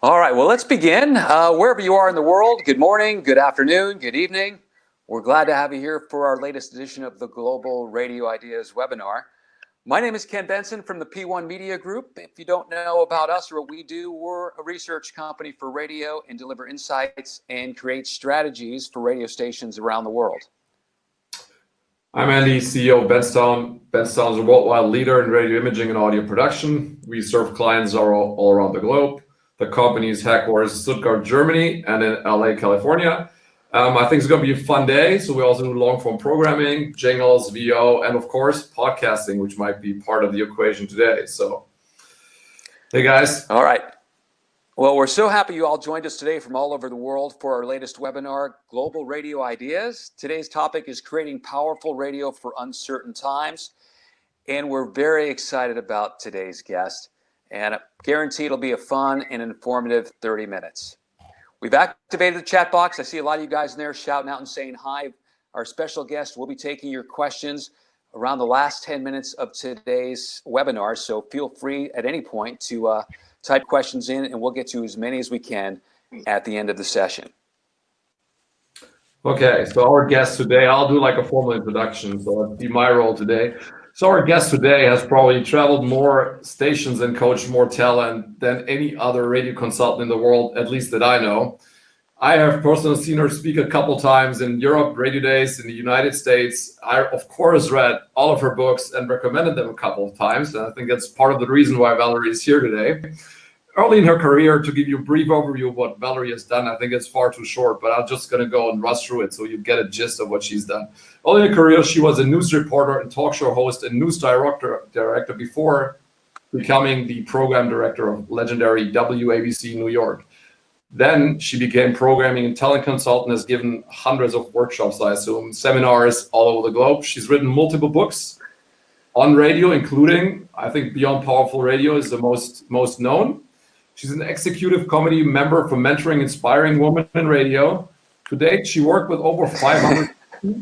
All right, well, let's begin. Wherever you are in the world, good morning, good afternoon, good evening. We're glad to have you here for our latest edition of the Global Radio Ideas webinar. My name is Ken Benson from the P1 Media Group. If you don't know about us or what we do, we're a research company for radio and deliver insights and create strategies for radio stations around the world. I'm Andy, CEO of Benstown. Benstown is a worldwide leader in radio imaging and audio production. We serve clients all around the globe. The company is headquartered in Stuttgart, Germany, and in LA, California. I think it's going to be a fun day. So we also do long-form programming, jingles, VO, and of course, podcasting, which might be part of the equation today. So, hey guys. All right. Well, we're so happy you all joined us today from all over the world for our latest webinar, Global Radio Ideas. Today's topic is creating powerful radio for uncertain times. And we're very excited about today's guest. And I guarantee it'll be a fun and informative 30 minutes. We've activated the chat box. I see a lot of you guys in there shouting out and saying hi. Our special guest will be taking your questions around the last 10 minutes of today's webinar. So feel free at any point to type questions in, and we'll get to as many as we can at the end of the session. Okay, so our guest today, I'll do like a formal introduction. So that'd be my role today. So our guest today has probably traveled more stations and coached more talent than any other radio consultant in the world, at least that I know. I have personally seen her speak a couple times in Europe, Radio Days, in the United States. I, of course, read all of her books and recommended them a couple of times. And I think that's part of the reason why Vallerie is here today. Early in her career, to give you a brief overview of what Vallerie has done, I think it's far too short, but I'm just going to go and rush through it so you get a gist of what she's done. Early in her career, she was a news reporter and talk show host and news director before becoming the program director of legendary WABC New York. Then she became programming and talent consultant, has given hundreds of workshops, I assume, seminars all over the globe. She's written multiple books on radio, including, I think, Beyond Powerful Radio is the most known. She's an executive committee member for Mentoring Inspiring Women in Radio. To date, she worked with over 500,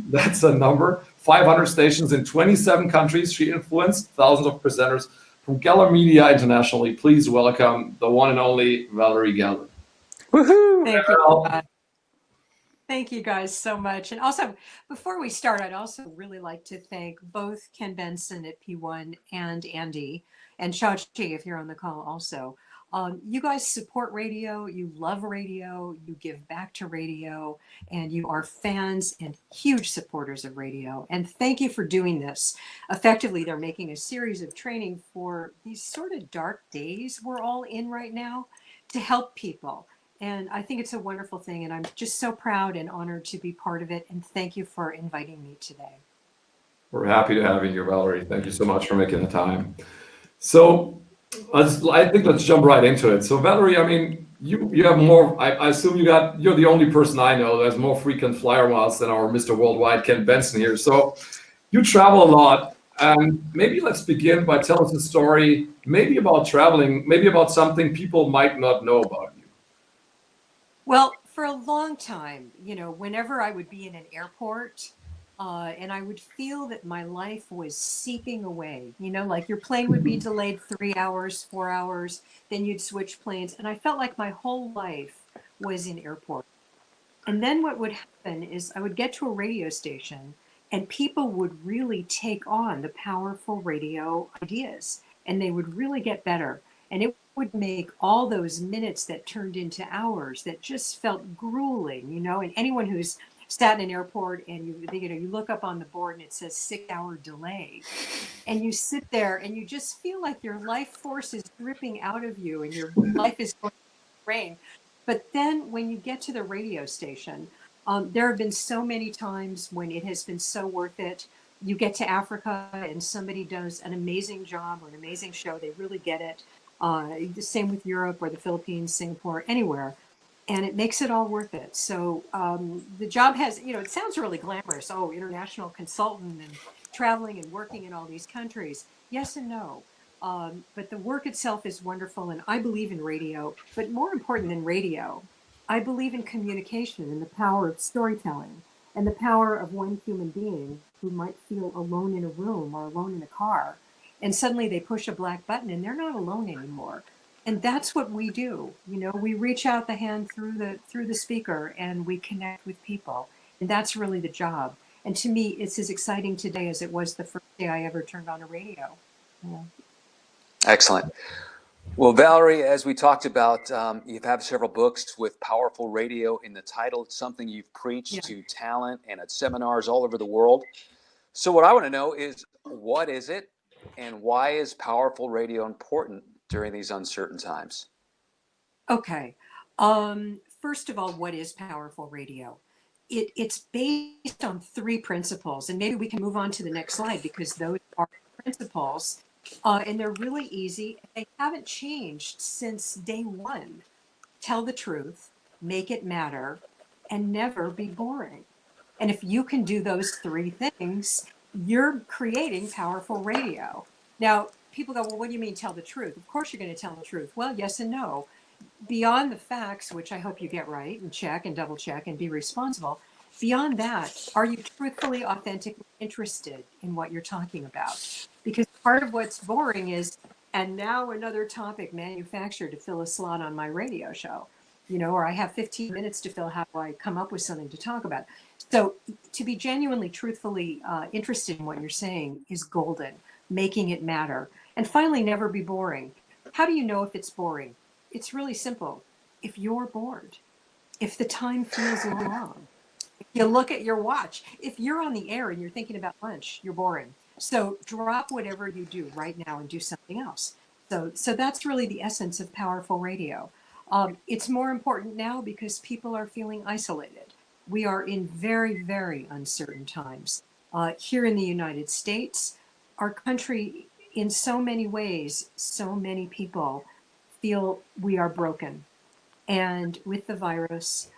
that's a number, 500 stations in 27 countries. She influenced thousands of presenters from Geller Media internationally. Please welcome the one and only Vallerie Geller. Woohoo! Thank you. Thank you guys so much. And also, before we start, I'd also really like to thank both Ken Benson at P1 and Andy, and Shachi, if you're on the call also. You guys support radio, you love radio, you give back to radio, and you are fans and huge supporters of radio. And thank you for doing this. Effectively, they're making a series of training for these sort of dark days we're all in right now to help people. And I think it's a wonderful thing, and I'm just so proud and honored to be part of it. And thank you for inviting me today. We're happy to have you here, Vallerie. Thank you so much for making the time. So I think let's jump right into it. So Vallerie, I mean, you have more, I assume you're the only person I know that has more frequent flyer miles than our Mr. Worldwide Ken Benson here. So you travel a lot. Maybe let's begin by telling us a story, maybe about traveling, maybe about something people might not know about you. Well, for a long time, whenever I would be in an airport, and I would feel that my life was seeping away, like your plane would be delayed 3 hours, 4 hours, then you'd switch planes. And I felt like my whole life was in airport. And then what would happen is I would get to a radio station and people would really take on the powerful radio ideas and they would really get better. And it would make all those minutes that turned into hours that just felt grueling, and anyone who's sat in an airport and you look up on the board and it says 6-hour delay and you sit there and you just feel like your life force is dripping out of you and your life is going to rain. But then when you get to the radio station, there have been so many times when it has been so worth it. You get to Africa and somebody does an amazing job or an amazing show. They really get it. The same with Europe or the Philippines, Singapore, anywhere. And it makes it all worth it. So the job has, it sounds really glamorous. Oh, international consultant and traveling and working in all these countries. Yes and no. But the work itself is wonderful. And I believe in radio. But more important than radio, I believe in communication and the power of storytelling and the power of one human being who might feel alone in a room or alone in a car. And suddenly they push a black button and they're not alone anymore. And that's what we do. You know, we reach out the hand through the speaker and we connect with people. And that's really the job. And to me, it's as exciting today as it was the first day I ever turned on a radio. Yeah. Excellent. Well, Vallerie, as we talked about, you have several books with powerful radio in the title. It's something you've preached to talent and at seminars all over the world. So what I want to know is, what is it, and why is powerful radio important during these uncertain times? Okay. First of all, what is powerful radio? It's based on three principles, and maybe we can move on to the next slide because those are principles, and they're really easy. They haven't changed since day one. Tell the truth, make it matter, and never be boring. And if you can do those three things, you're creating powerful radio. Now, people go, well, what do you mean tell the truth? Of course you're going to tell the truth. Well, yes and no. Beyond the facts, which I hope you get right and check and double check and be responsible, beyond that, are you truthfully, authentically interested in what you're talking about? Because part of what's boring is, and now another topic manufactured to fill a slot on my radio show, you know, or I have 15 minutes to fill, how do I come up with something to talk about? So to be genuinely, truthfully interested in what you're saying is golden, making it matter. And finally, never be boring. How do you know if it's boring? It's really simple. If you're bored, if the time feels long, if you look at your watch, if you're on the air and you're thinking about lunch, you're boring. So drop whatever you do right now and do something else. So that's really the essence of powerful radio. It's more important now because people are feeling isolated. We are in very, very uncertain times. Here in the United States, our country, in so many ways, so many people feel we are broken. And with the virus,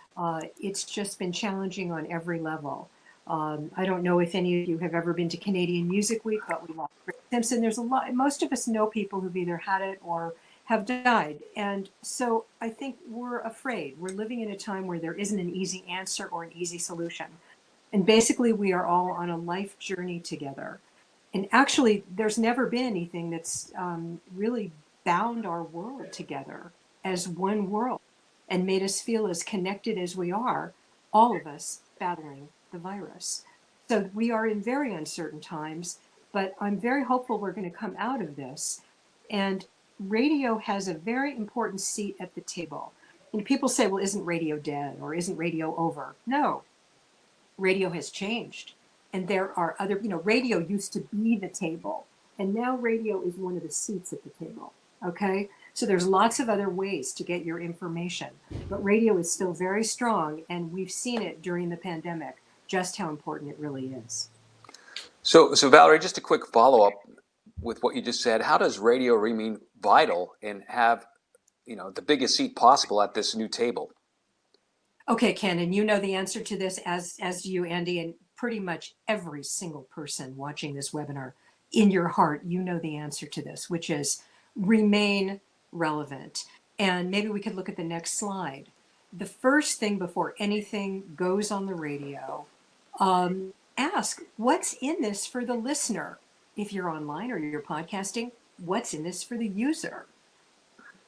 it's just been challenging on every level. I don't know if any of you have ever been to Canadian Music Week, but we lost Rick Simpson. There's a lot, most of us know people who've either had it or have died. And so I think we're afraid. We're living in a time where there isn't an easy answer or an easy solution. And basically, we are all on a life journey together. And actually, there's never been anything that's really bound our world together as one world and made us feel as connected as we are, all of us battling the virus. So we are in very uncertain times, but I'm very hopeful we're going to come out of this. And radio has a very important seat at the table. And people say, well, isn't radio dead or isn't radio over? No, radio has changed. And there are other, you know, radio used to be the table, and now radio is one of the seats at the table. Okay. So there's lots of other ways to get your information, but radio is still very strong. And we've seen it during the pandemic, just how important it really is. So Vallerie, just a quick follow-up with what you just said. How does radio remain vital and have, you know, the biggest seat possible at this new table? Okay, Ken, and you know the answer to this, as do you, Andy, and pretty much every single person watching this webinar. In your heart, you know the answer to this, which is remain relevant. And maybe we could look at the next slide. The first thing before anything goes on the radio, ask what's in this for the listener. If you're online or you're podcasting, what's in this for the user?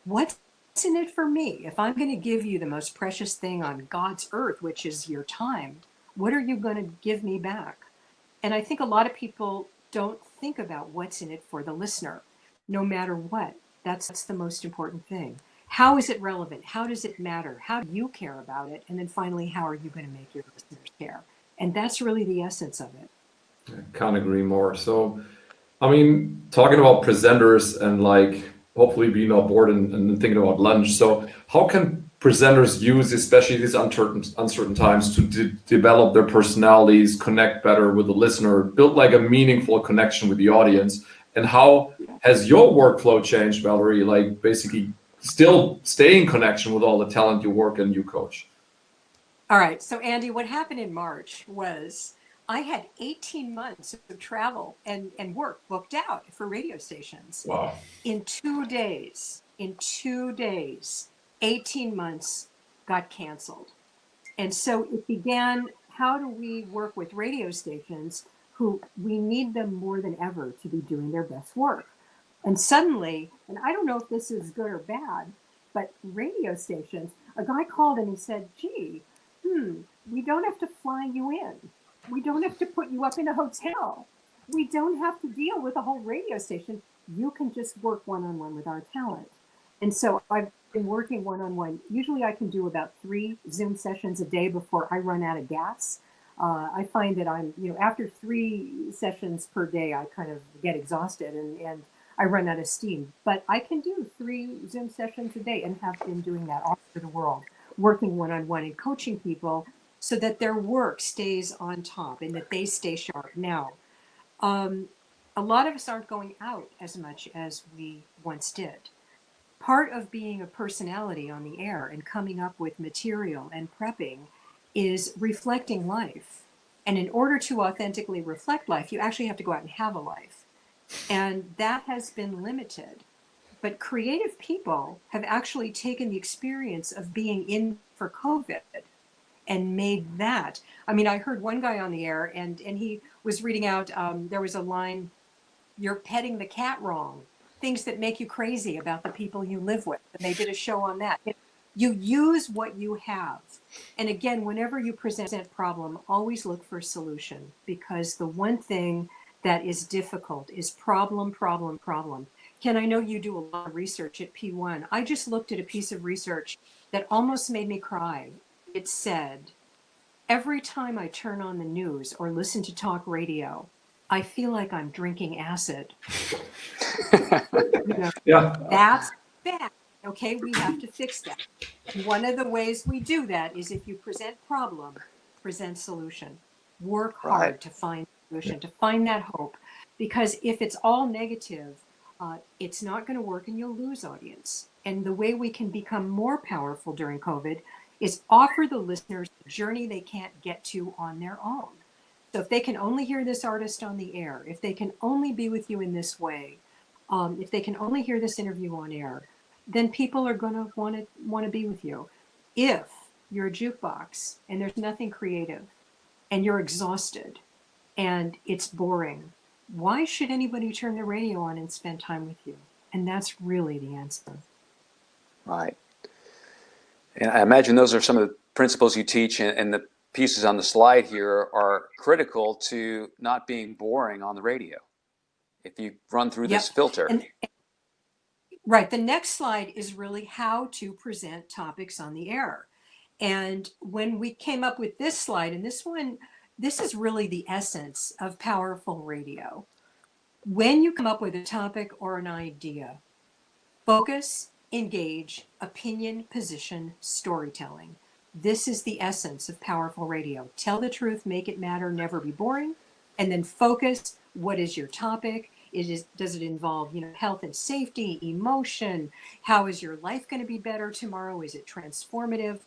What's in it for me? If I'm going to give you the most precious thing on God's earth, which is your time, what are you going to give me back? And I think a lot of people don't think about what's in it for the listener, no matter what. That's the most important thing. How is it relevant? How does it matter? How do you care about it? And then finally, how are you going to make your listeners care? And that's really the essence of it. I can't agree more. So, I mean, talking about presenters and like hopefully being not bored and thinking about lunch. So, how can presenters use, especially these uncertain times, to develop their personalities, connect better with the listener, build like a meaningful connection with the audience? And how has your workflow changed, Vallerie? Like basically still stay in connection with all the talent you work and you coach. All right. So, Andy, what happened in March was I had 18 months of travel and work booked out for radio stations. Wow. In 2 days, 18 months got canceled. And so it began, how do we work with radio stations who we need them more than ever to be doing their best work? And suddenly, and I don't know if this is good or bad, but radio stations, a guy called and he said, gee, we don't have to fly you in. We don't have to put you up in a hotel. We don't have to deal with a whole radio station. You can just work one-on-one with our talent. And so I've been working one-on-one. Usually I can do about 3 Zoom sessions a day before I run out of gas. I find that after 3 sessions per day, I kind of get exhausted and I run out of steam. But I can do 3 Zoom sessions a day and have been doing that all over the world, working one-on-one and coaching people so that their work stays on top and that they stay sharp. Now, a lot of us aren't going out as much as we once did. Part of being a personality on the air and coming up with material and prepping is reflecting life. And in order to authentically reflect life, you actually have to go out and have a life. And that has been limited. But creative people have actually taken the experience of being in for COVID and made that. I mean, I heard one guy on the air and he was reading out, there was a line, you're petting the cat wrong, things that make you crazy about the people you live with. And they did a show on that. You use what you have. And again, whenever you present a problem, always look for a solution, because the one thing that is difficult is problem, problem, problem. Ken, I know you do a lot of research at P1. I just looked at a piece of research that almost made me cry. It said, every time I turn on the news or listen to talk radio, I feel like I'm drinking acid. You know, Yeah. that's bad. Okay, we have to fix that. And one of the ways we do that is if you present problem, present solution. Work Right. hard to find solution, to find that hope. Because if it's all negative, it's not going to work and you'll lose audience. And the way we can become more powerful during COVID is offer the listeners a journey they can't get to on their own. So if they can only hear this artist on the air, if they can only be with you in this way, if they can only hear this interview on air, then people are going to want to be with you. If you're a jukebox and there's nothing creative and you're exhausted and it's boring, why should anybody turn the radio on and spend time with you? And that's really the answer. Right. And I imagine those are some of the principles you teach, and the pieces on the slide here are critical to not being boring on the radio if you run through this Yep. filter. And right, the next slide is really how to present topics on the air. And when we came up with this slide, and this is really the essence of powerful radio. When you come up with a topic or an idea, focus, engage, opinion, position, storytelling. This is the essence of powerful radio. Tell the truth, make it matter, never be boring, and then focus. What is your topic? Does it involve, health and safety, emotion? How is your life going to be better tomorrow? Is it transformative?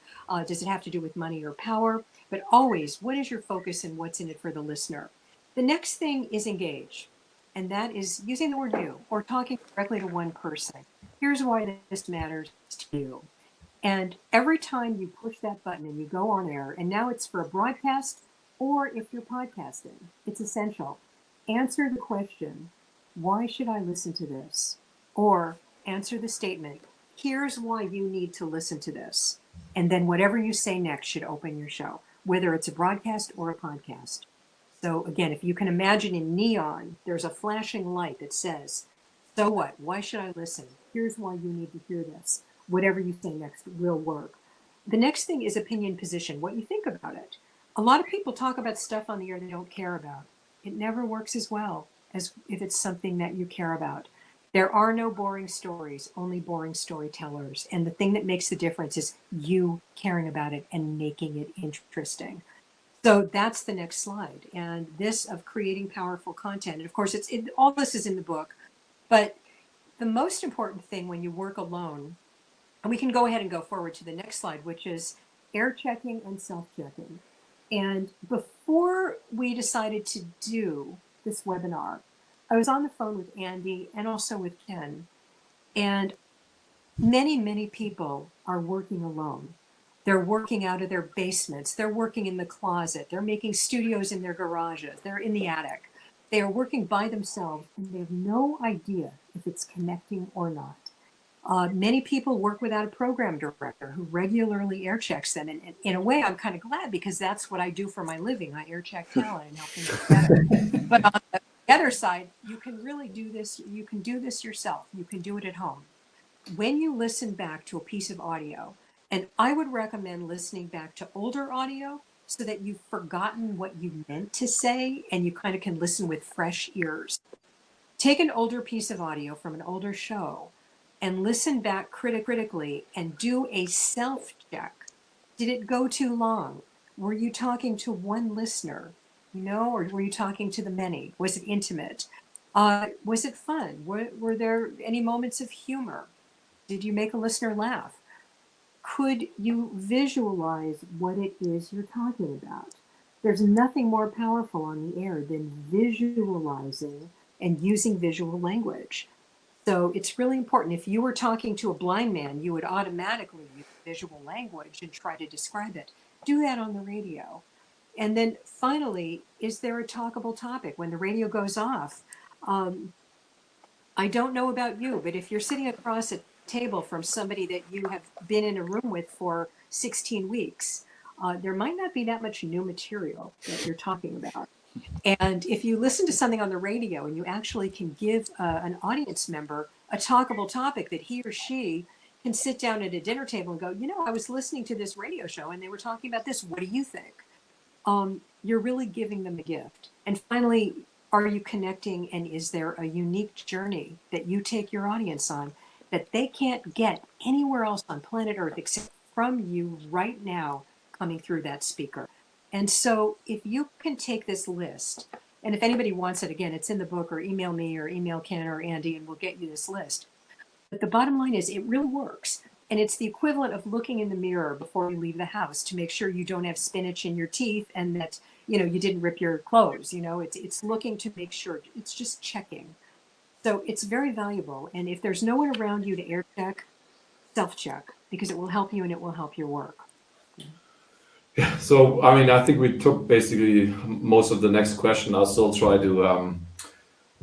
Does it have to do with money or power? But always, what is your focus and what's in it for the listener? The next thing is engage. And that is using the word you or talking directly to one person. Here's why this matters to you. And every time you push that button and you go on air, and now it's for a broadcast or if you're podcasting, it's essential. Answer the question, why should I listen to this? Or answer the statement, here's why you need to listen to this. And then whatever you say next should open your show, whether it's a broadcast or a podcast. So again, if you can imagine in neon, there's a flashing light that says, so what? Why should I listen? Here's why you need to hear this. Whatever you say next will work. The next thing is opinion position, what you think about it. A lot of people talk about stuff on the air they don't care about. It never works as well as if it's something that you care about. There are no boring stories, only boring storytellers. And the thing that makes the difference is you caring about it and making it interesting. So that's the next slide. And this of creating powerful content. And of course, all this is in the book. But the most important thing when you work alone, and we can go ahead and go forward to the next slide, which is air checking and self-checking. And before we decided to do this webinar, I was on the phone with Andy and also with Ken. And many, many people are working alone. They're working out of their basements. They're working in the closet. They're making studios in their garages. They're in the attic. They are working by themselves and they have no idea if it's connecting or not. Many people work without a program director who regularly air checks them. And in a way, I'm kind of glad because that's what I do for my living. I air check talent and help them get better. But on the other side, you can really do this. You can do this yourself. You can do it at home. When you listen back to a piece of audio, and I would recommend listening back to older audio so that you've forgotten what you meant to say and you kind of can listen with fresh ears. Take an older piece of audio from an older show and listen back critically and do a self-check. Did it go too long? Were you talking to one listener, or were you talking to the many? Was it intimate? Was it fun? Were there any moments of humor? Did you make a listener laugh? Could you visualize what it is you're talking about? There's nothing more powerful on the air than visualizing and using visual language. So it's really important. If you were talking to a blind man, you would automatically use visual language and try to describe it. Do that on the radio. And then finally, is there a talkable topic? When the radio goes off, I don't know about you, but if you're sitting across a table from somebody that you have been in a room with for 16 weeks, there might not be that much new material that you're talking about. And if you listen to something on the radio and you actually can give an audience member a talkable topic that he or she can sit down at a dinner table and go, I was listening to this radio show and they were talking about this. What do you think? You're really giving them a gift. And finally, are you connecting, and is there a unique journey that you take your audience on that they can't get anywhere else on planet Earth except from you right now coming through that speaker? And so if you can take this list, and if anybody wants it, again, it's in the book, or email me or email Ken or Andy and we'll get you this list. But the bottom line is it really works. And it's the equivalent of looking in the mirror before you leave the house to make sure you don't have spinach in your teeth and that, you didn't rip your clothes. It's looking to make sure. It's just checking. So it's very valuable. And if there's no one around you to air check, self-check, because it will help you and it will help your work. So, I mean, I think we took basically most of the next question. I'll still try to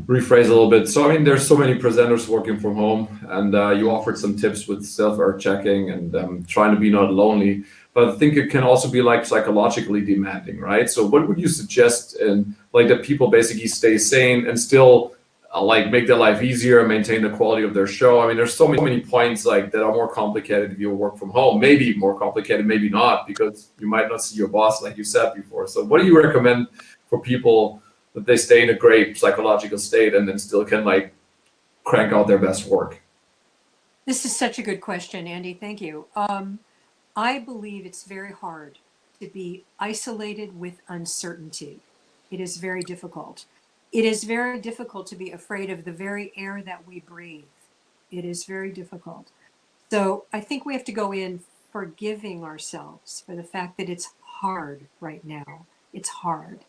rephrase a little bit. So, I mean, there's so many presenters working from home, and you offered some tips with self-air checking and trying to be not lonely. But I think it can also be like psychologically demanding, right? So, what would you suggest in like that people basically stay sane and still like make their life easier, maintain the quality of their show? I mean, there's so many points like that are more complicated if you work from home. Maybe more complicated, maybe not, because you might not see your boss like you said before. So, what do you recommend for people that they stay in a great psychological state and then still can like crank out their best work? This is such a good question, Andy. Thank you. I believe it's very hard to be isolated with uncertainty. It is very difficult. It is very difficult to be afraid of the very air that we breathe. It is very difficult. So I think we have to go in forgiving ourselves for the fact that it's hard right now. It's hard.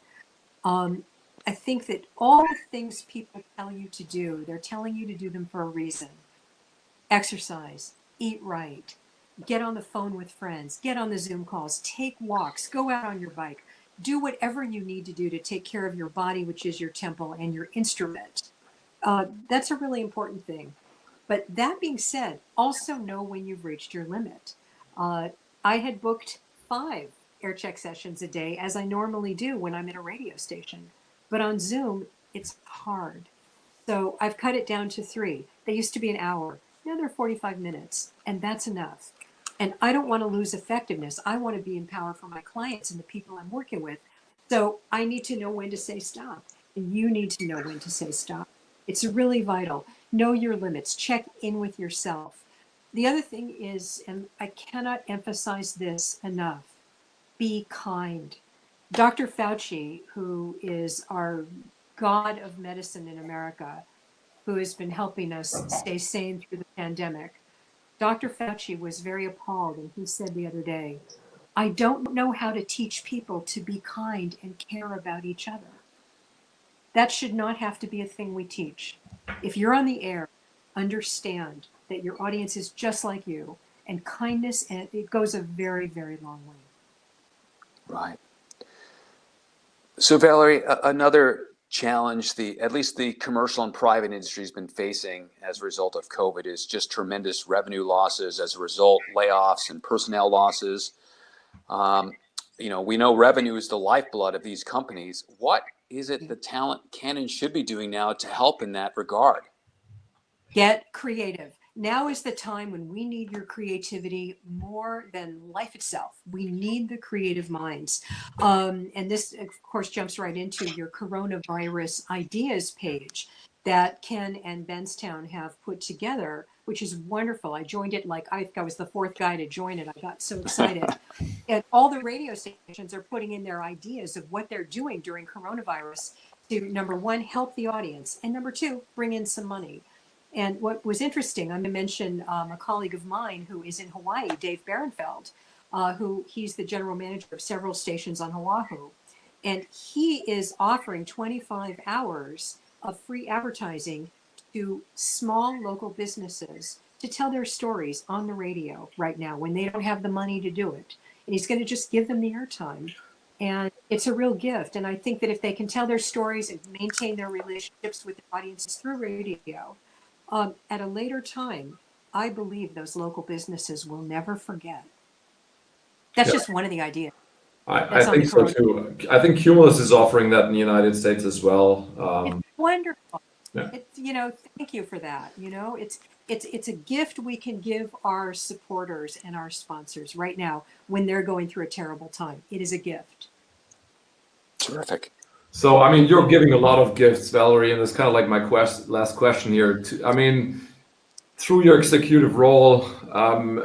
I think that all the things people tell you to do, they're telling you to do them for a reason. Exercise, eat right, get on the phone with friends, get on the Zoom calls, take walks, go out on your bike, do whatever you need to do to take care of your body, which is your temple and your instrument. That's a really important thing. But that being said, also know when you've reached your limit. I had booked 5 air check sessions a day, as I normally do when I'm in a radio station. But on Zoom, it's hard. So I've cut it down to 3. They used to be an hour. Now they're 45 minutes, and that's enough. And I don't want to lose effectiveness. I want to be in power for my clients and the people I'm working with. So I need to know when to say stop. And you need to know when to say stop. It's really vital. Know your limits. Check in with yourself. The other thing is, and I cannot emphasize this enough, be kind. Dr. Fauci, who is our god of medicine in America, who has been helping us stay sane through the pandemic, Dr. Fauci was very appalled, and he said the other day, I don't know how to teach people to be kind and care about each other. That should not have to be a thing we teach. If you're on the air, understand that your audience is just like you, and kindness, and it goes a very, very long way. Right. So, Vallerie, another challenge at least the commercial and private industry has been facing as a result of COVID is just tremendous revenue losses as a result, layoffs and personnel losses. We know revenue is the lifeblood of these companies. What is it the talent can and should be doing now to help in that regard? Get creative. Now is the time when we need your creativity more than life itself. We need the creative minds. And this, of course, jumps right into your coronavirus ideas page that Ken and Benstown have put together, which is wonderful. I joined it I was the fourth guy to join it. I got so excited. And all the radio stations are putting in their ideas of what they're doing during coronavirus to, number one, help the audience, and number two, bring in some money. And what was interesting, I'm going to mention a colleague of mine who is in Hawaii, Dave Barenfeld, who he's the general manager of several stations on Oahu. And he is offering 25 hours of free advertising to small local businesses to tell their stories on the radio right now when they don't have the money to do it. And he's going to just give them the airtime. And it's a real gift. And I think that if they can tell their stories and maintain their relationships with their audiences through radio, at a later time, I believe those local businesses will never forget. That's just one of the ideas. I think so too. I think Cumulus is offering that in the United States as well. It's wonderful. Yeah. Thank you for that. It's a gift we can give our supporters and our sponsors right now when they're going through a terrible time. It is a gift. Terrific. So, I mean, you're giving a lot of gifts, Vallerie, and it's kind of like my last question here. I mean, through your executive role on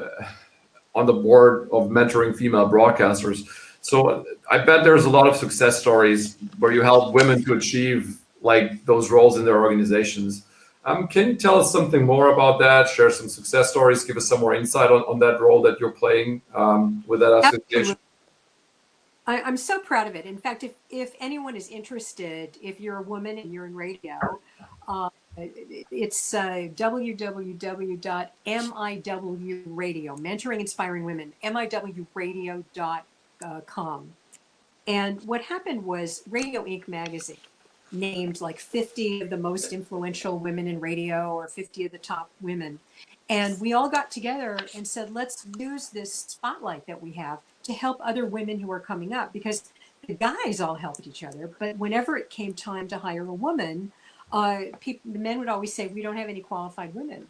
the board of mentoring female broadcasters, so I bet there's a lot of success stories where you help women to achieve like those roles in their organizations. Can you tell us something more about that? Share some success stories. Give us some more insight on that role that you're playing with that association. I'm so proud of it. In fact, if anyone is interested, if you're a woman and you're in radio, it's www.miwradio, Mentoring Inspiring Women, miwradio.com. And what happened was Radio Inc. magazine named like 50 of the most influential women in radio or 50 of the top women. And we all got together and said, let's use this spotlight that we have to help other women who are coming up, because the guys all helped each other. But whenever it came time to hire a woman, the men would always say, we don't have any qualified women.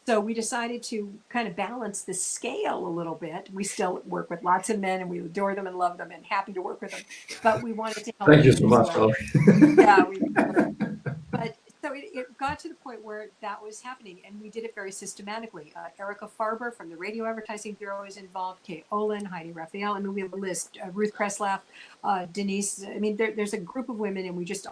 So we decided to kind of balance the scale a little bit. We still work with lots of men and we adore them and love them and happy to work with them. But we wanted to help. Thank you so much, Vallerie. Yeah, but so it got to the point where that was happening, and we did it very systematically. Erica Farber from the Radio Advertising Bureau is involved, Kay Olin, Heidi Raphael. I mean, we have a list, Ruth Kreslaff, Denise. I mean, there's a group of women, and we just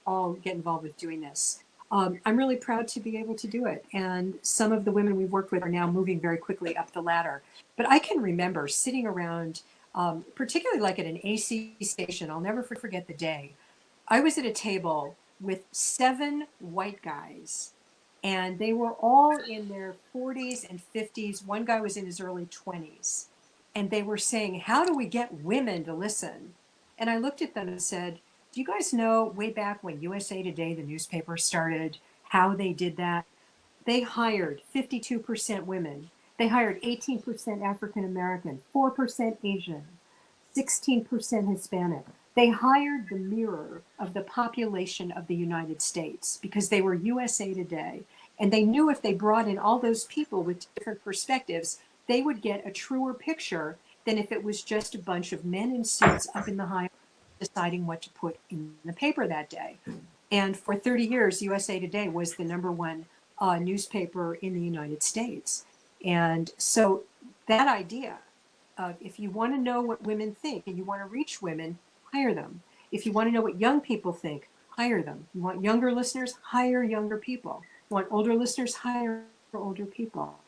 all get involved with doing this. I'm really proud to be able to do it. And some of the women we've worked with are now moving very quickly up the ladder. But I can remember sitting around, particularly like at an AC station, I'll never forget the day. I was at a table with 7 white guys, and they were all in their 40s and 50s. One guy was in his early 20s, and they were saying, how do we get women to listen? And I looked at them and said, do you guys know way back when USA Today, the newspaper, started, how they did that? They hired 52% women. They hired 18% African American, 4% Asian, 16% Hispanic. They hired the mirror of the population of the United States because they were USA Today. And they knew if they brought in all those people with different perspectives, they would get a truer picture than if it was just a bunch of men in suits up in the high deciding what to put in the paper that day. And for 30 years, USA Today was the #1 newspaper in the United States. And so that idea of, if you want to know what women think and you want to reach women, hire them. If you want to know what young people think, hire them. You want younger listeners, hire younger people. You want older listeners, hire older people.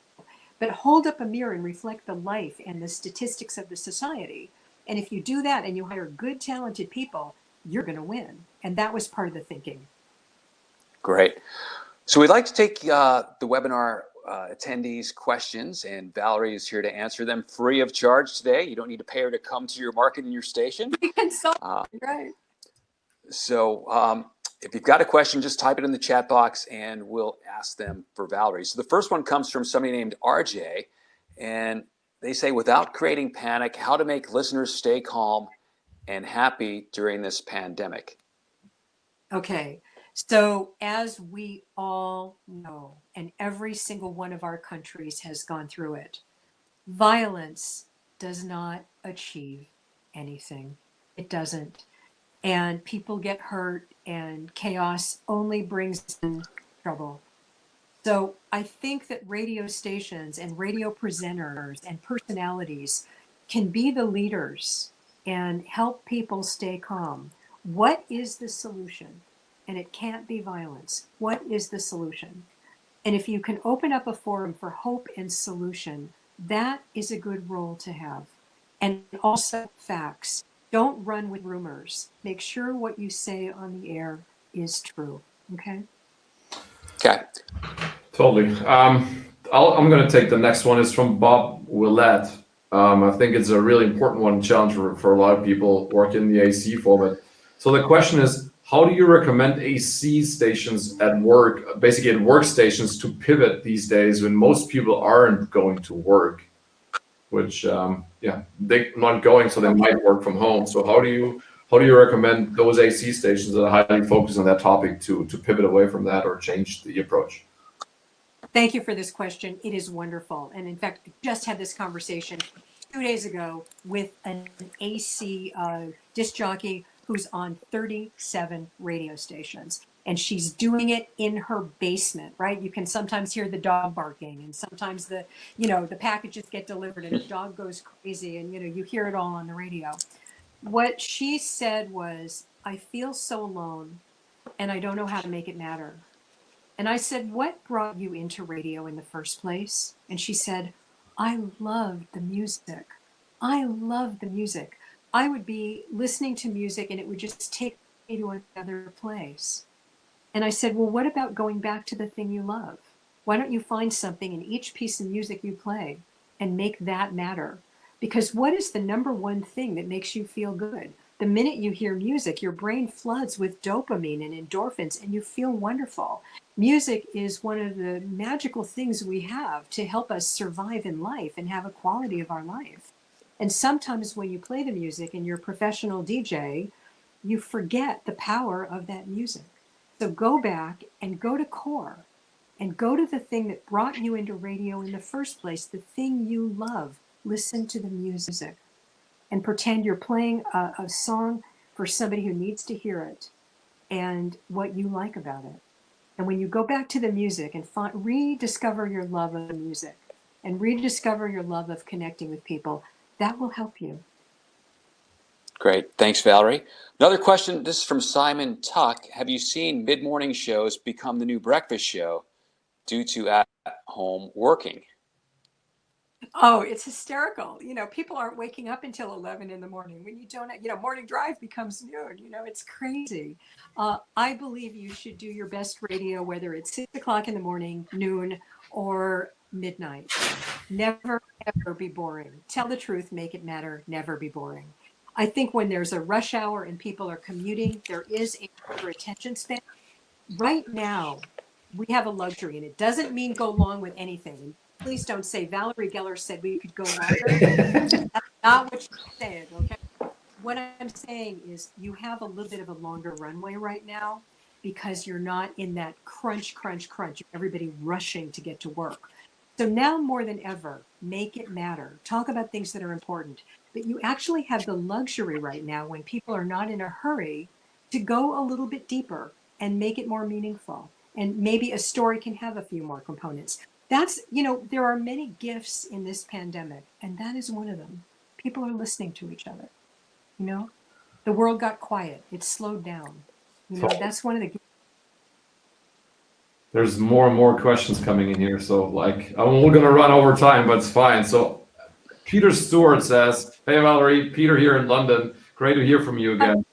But hold up a mirror and reflect the life and the statistics of the society. And if you do that and you hire good, talented people, you're going to win. And that was part of the thinking. Great. So we'd like to take the webinar attendees' questions, and Vallerie is here to answer them free of charge today. You don't need to pay her to come to your market and your station. Free consultant, right. So if you've got a question, just type it in the chat box and we'll ask them for Vallerie. So the first one comes from somebody named RJ, and they say, without creating panic, how to make listeners stay calm and happy during this pandemic. Okay. So as we all know, and every single one of our countries has gone through it, violence does not achieve anything. It doesn't. And people get hurt, and chaos only brings in trouble. So I think that radio stations and radio presenters and personalities can be the leaders and help people stay calm. What is the solution? And it can't be violence. What is the solution? And if you can open up a forum for hope and solution, that is a good role to have. And also facts. Don't run with rumors. Make sure what you say on the air is true. Okay? Okay. Totally. I'm going to take the next one. It's from Bob Willett. I think it's a really important one, challenge for a lot of people working in the AC format. So the question is, how do you recommend AC stations at work, basically at workstations, to pivot these days when most people aren't going to work? Which, they're not going, so they might work from home. So how do you recommend those AC stations that are highly focused on that topic to pivot away from that or change the approach? Thank you for this question. It is wonderful. And in fact, I just had this conversation 2 days ago with an AC disc jockey who's on 37 radio stations. And she's doing it in her basement, right? You can sometimes hear the dog barking, and sometimes the packages get delivered and the dog goes crazy, and you hear it all on the radio. What she said was, I feel so alone and I don't know how to make it matter. And I said, what brought you into radio in the first place? And she said, I loved the music. I loved the music. I would be listening to music and it would just take me to another place. And I said, well, what about going back to the thing you love? Why don't you find something in each piece of music you play and make that matter? Because what is the number one thing that makes you feel good? The minute you hear music, your brain floods with dopamine and endorphins and you feel wonderful. Music is one of the magical things we have to help us survive in life and have a quality of our life. And sometimes when you play the music and you're a professional DJ, you forget the power of that music. So go back and go to core and go to the thing that brought you into radio in the first place, the thing you love. Listen to the music and pretend you're playing a song for somebody who needs to hear it and what you like about it. And when you go back to the music and rediscover your love of the music and rediscover your love of connecting with people, that will help you. Great. Thanks, Vallerie. Another question. This is from Simon Tuck. Have you seen mid-morning shows become the new breakfast show due to at-home working? Oh, it's hysterical. People aren't waking up until 11 in the morning. When you don't, morning drive becomes noon. It's crazy. I believe you should do your best radio, whether it's 6 o'clock in the morning, noon, or midnight. Never, ever be boring. Tell the truth, make it matter, never be boring. I think when there's a rush hour and people are commuting, there is a shorter attention span. Right now, we have a luxury, and it doesn't mean go along with anything. Please don't say Vallerie Geller said we could go longer. That's not what you're saying, okay? What I'm saying is you have a little bit of a longer runway right now because you're not in that crunch, everybody rushing to get to work. So now more than ever, make it matter. Talk about things that are important. But you actually have the luxury right now when people are not in a hurry to go a little bit deeper and make it more meaningful. And maybe a story can have a few more components. That's, there are many gifts in this pandemic, and that is one of them. People are listening to each other. The world got quiet. It slowed down. That's one of the gifts. There's more and more questions coming in here. So we're going to run over time, but it's fine. So Peter Stewart says, hey, Vallerie, Peter here in London. Great to hear from you again.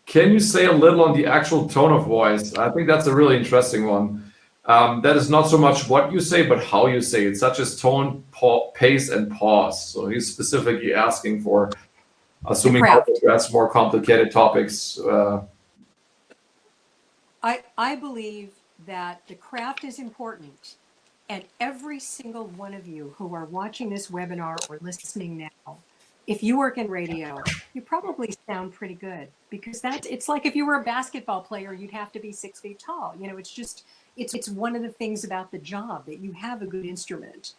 Can you say a little on the actual tone of voice? I think that's a really interesting one. That is not so much what you say, but how you say it, such as tone, pace, and pause. So he's specifically asking for, assuming that's more complicated topics. I believe that the craft is important, and every single one of you who are watching this webinar or listening now, if you work in radio, you probably sound pretty good, because it's like if you were a basketball player, you'd have to be 6 feet tall. You know, it's one of the things about the job, that you have a good instrument.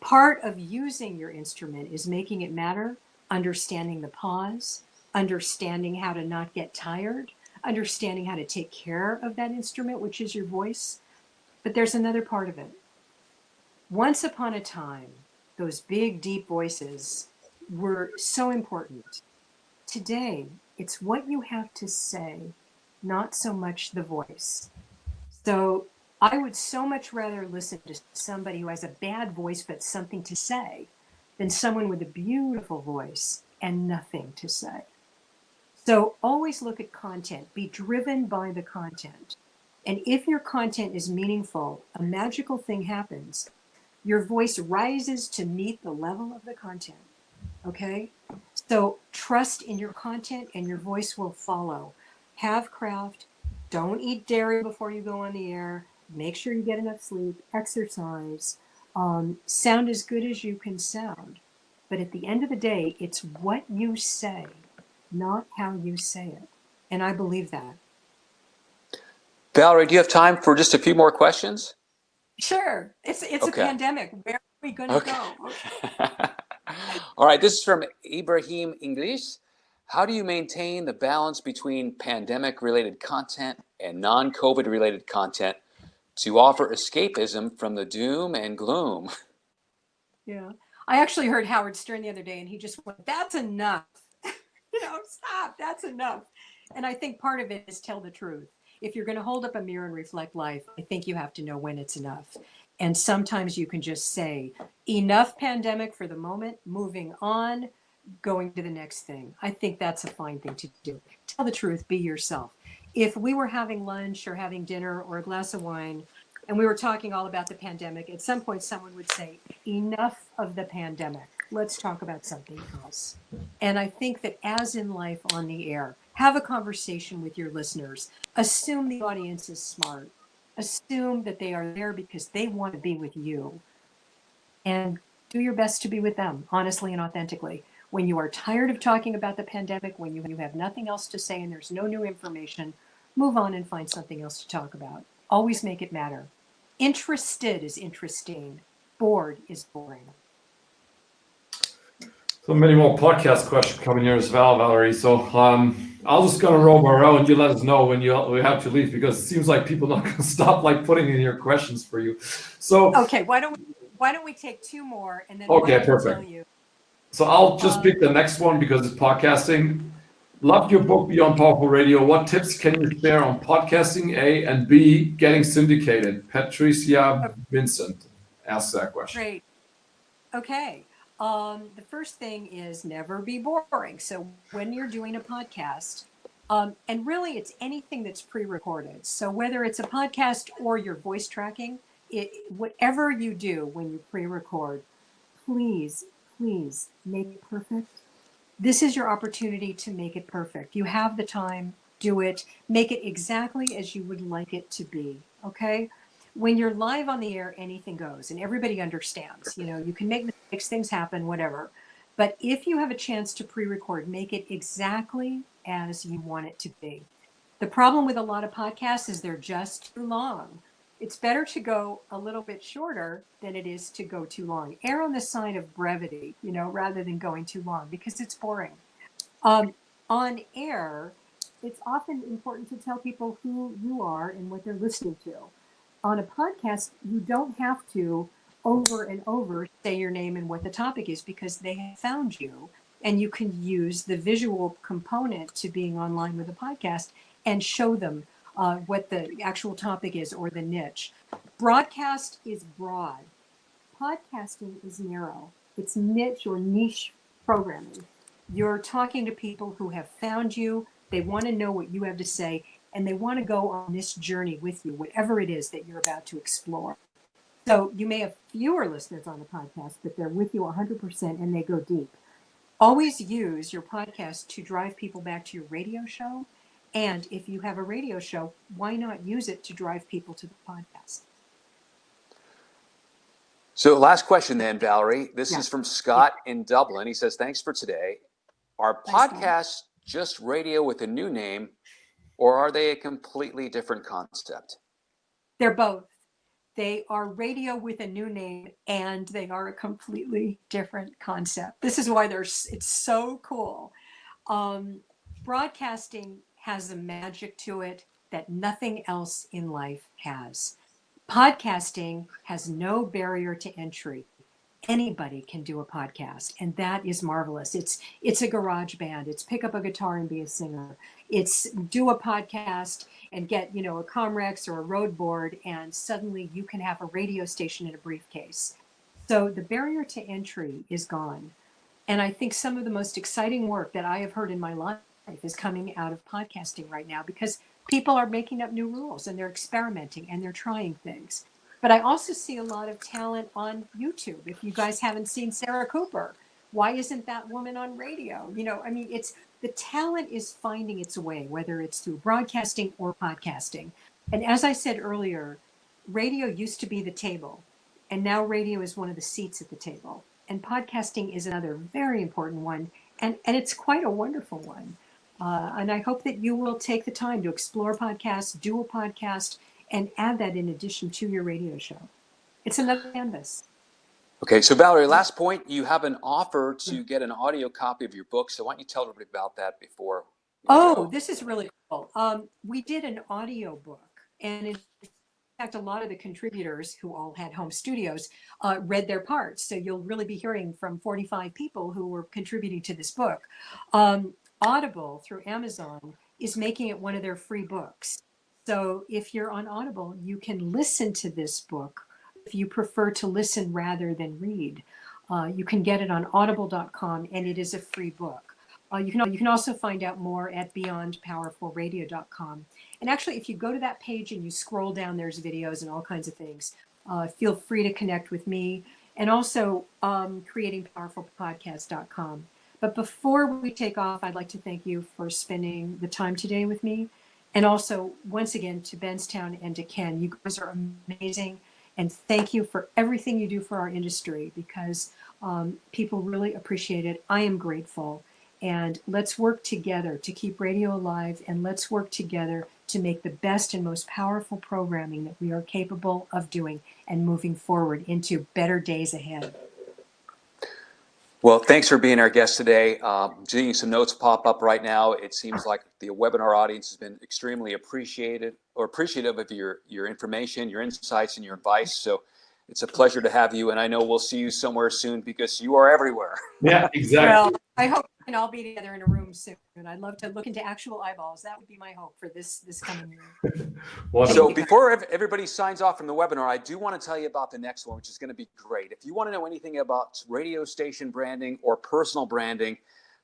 Part of using your instrument is making it matter, understanding the pause, understanding how to not get tired, understanding how to take care of that instrument, which is your voice. But there's another part of it. Once upon a time, those big, deep voices were so important. Today, it's what you have to say, not so much the voice. So I would so much rather listen to somebody who has a bad voice but something to say than someone with a beautiful voice and nothing to say. So always look at content, be driven by the content. And if your content is meaningful, a magical thing happens. Your voice rises to meet the level of the content. Okay? So trust in your content and your voice will follow. Have craft. Don't eat dairy before you go on the air. Make sure you get enough sleep, exercise, sound as good as you can sound. But at the end of the day, it's what you say, not how you say it. And I believe that. Vallerie, do you have time for just a few more questions? Sure. It's Okay. a pandemic. Where are we going to go? Okay. All right, this is from Ibrahim English. How do you maintain the balance between pandemic-related content and non-COVID-related content to offer escapism from the doom and gloom? Yeah. I actually heard Howard Stern the other day, and he just went, "That's enough." Stop, that's enough. And I think part of it is tell the truth. If you're going to hold up a mirror and reflect life, I think you have to know when it's enough. And sometimes you can just say, enough pandemic for the moment, moving on, going to the next thing. I think that's a fine thing to do. Tell the truth, be yourself. If we were having lunch or having dinner or a glass of wine, and we were talking all about the pandemic, at some point someone would say, enough of the pandemic. Let's talk about something else. And I think that, as in life on the air, have a conversation with your listeners. Assume the audience is smart. Assume that they are there because they want to be with you. And do your best to be with them, honestly and authentically. When you are tired of talking about the pandemic, when you have nothing else to say and there's no new information, move on and find something else to talk about. Always make it matter. Interested is interesting. Bored is boring. So many more podcast questions coming here as well, Vallerie. So I'll just gonna roll my own. You let us know when we have to leave, because it seems like people not gonna stop like putting in your questions for you. So okay, why don't we take two more, and then okay, I'll perfect. tell you. So I'll just pick the next one because it's podcasting. Loved your book Beyond Powerful Radio. What tips can you share on podcasting, A, and B, getting syndicated? Patricia Vincent asked that question. Great. Okay. The first thing is never be boring. So when you're doing a podcast, and really it's anything that's pre-recorded. So whether it's a podcast or your voice tracking, whatever you do when you pre-record, please make it perfect. This is your opportunity to make it perfect. You have the time, do it, make it exactly as you would like it to be. Okay. When you're live on the air, anything goes, and everybody understands. You know, you can make mistakes, things happen, whatever. But if you have a chance to pre-record, make it exactly as you want it to be. The problem with a lot of podcasts is they're just too long. It's better to go a little bit shorter than it is to go too long. Err on the side of brevity, rather than going too long, because it's boring. On air, it's often important to tell people who you are and what they're listening to. On a podcast, you don't have to over and over say your name and what the topic is, because they have found you, and you can use the visual component to being online with a podcast and show them what the actual topic is or the niche. Broadcast is broad. Podcasting is narrow. It's niche or niche programming. You're talking to people who have found you. They want to know what you have to say, and they want to go on this journey with you, whatever it is that you're about to explore. So you may have fewer listeners on the podcast, but they're with you 100% and they go deep. Always use your podcast to drive people back to your radio show And if you have a radio show, why not use it to drive people to the podcast? So last question then, Vallerie. This Yeah. is from Scott in Dublin. He says, thanks for today. Are Thanks, Scott. podcasts just radio with a new name, or are they a completely different concept? They're both. They are radio with a new name, and they are a completely different concept. This is why it's so cool. Broadcasting has a magic to it that nothing else in life has. Podcasting has no barrier to entry. Anybody can do a podcast, and that is marvelous. It's a garage band. It's pick up a guitar and be a singer. It's do a podcast and get, a Comrex or a road board, and suddenly you can have a radio station in a briefcase. So the barrier to entry is gone. And I think some of the most exciting work that I have heard in my life is coming out of podcasting right now, because people are making up new rules and they're experimenting and they're trying things. But I also see a lot of talent on YouTube. If you guys haven't seen Sarah Cooper, why isn't that woman on radio? It's the talent is finding its way, whether it's through broadcasting or podcasting. And as I said earlier, radio used to be the table, and now radio is one of the seats at the table. And podcasting is another very important one, and it's quite a wonderful one. And I hope that you will take the time to explore podcasts, do a podcast, and add that in addition to your radio show. It's another canvas. Okay, so Vallerie, last point, you have an offer to get an audio copy of your book. So why don't you tell everybody about that before we go? This is really cool. We did an audio book, and in fact, a lot of the contributors who all had home studios read their parts. So you'll really be hearing from 45 people who were contributing to this book. Audible through Amazon is making it one of their free books. So if you're on Audible, you can listen to this book if you prefer to listen rather than read. You can get it on audible.com, and it is a free book. You can also find out more at beyondpowerfulradio.com. And actually, if you go to that page and you scroll down, there's videos and all kinds of things. Feel free to connect with me, and also creatingpowerfulpodcast.com. But before we take off, I'd like to thank you for spending the time today with me. And also, once again, to Benstown and to Ken, you guys are amazing. And thank you for everything you do for our industry, because people really appreciate it. I am grateful. And let's work together to keep radio alive, and let's work together to make the best and most powerful programming that we are capable of doing and moving forward into better days ahead. Well, thanks for being our guest today. Seeing some notes pop up right now. It seems like the webinar audience has been extremely appreciative of your information, your insights, and your advice. So it's a pleasure to have you, and I know we'll see you somewhere soon, because you are everywhere. Yeah, exactly. Well, I hope we can all be together in a room soon. And I'd love to look into actual eyeballs. That would be my hope for this coming year. So before everybody signs off from the webinar, I do want to tell you about the next one, which is going to be great. If you want to know anything about radio station branding or personal branding,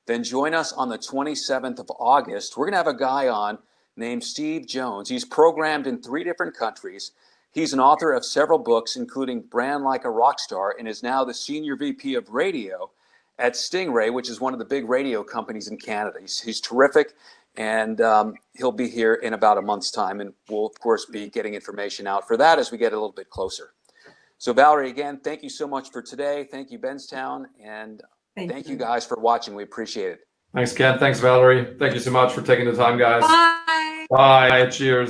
then join us on the 27th of August. We're going to have a guy on named Steve Jones. He's programmed in 3 different countries. He's an author of several books, including Brand Like a Rockstar, and is now the Senior VP of Radio at Stingray, which is one of the big radio companies in Canada. He's terrific, and he'll be here in about a month's time, and we'll, of course, be getting information out for that as we get a little bit closer. So, Vallerie, again, thank you so much for today. Thank you, Benstown, and thank you guys for watching. We appreciate it. Thanks, Ken. Thanks, Vallerie. Thank you so much for taking the time, guys. Bye. Bye. Cheers.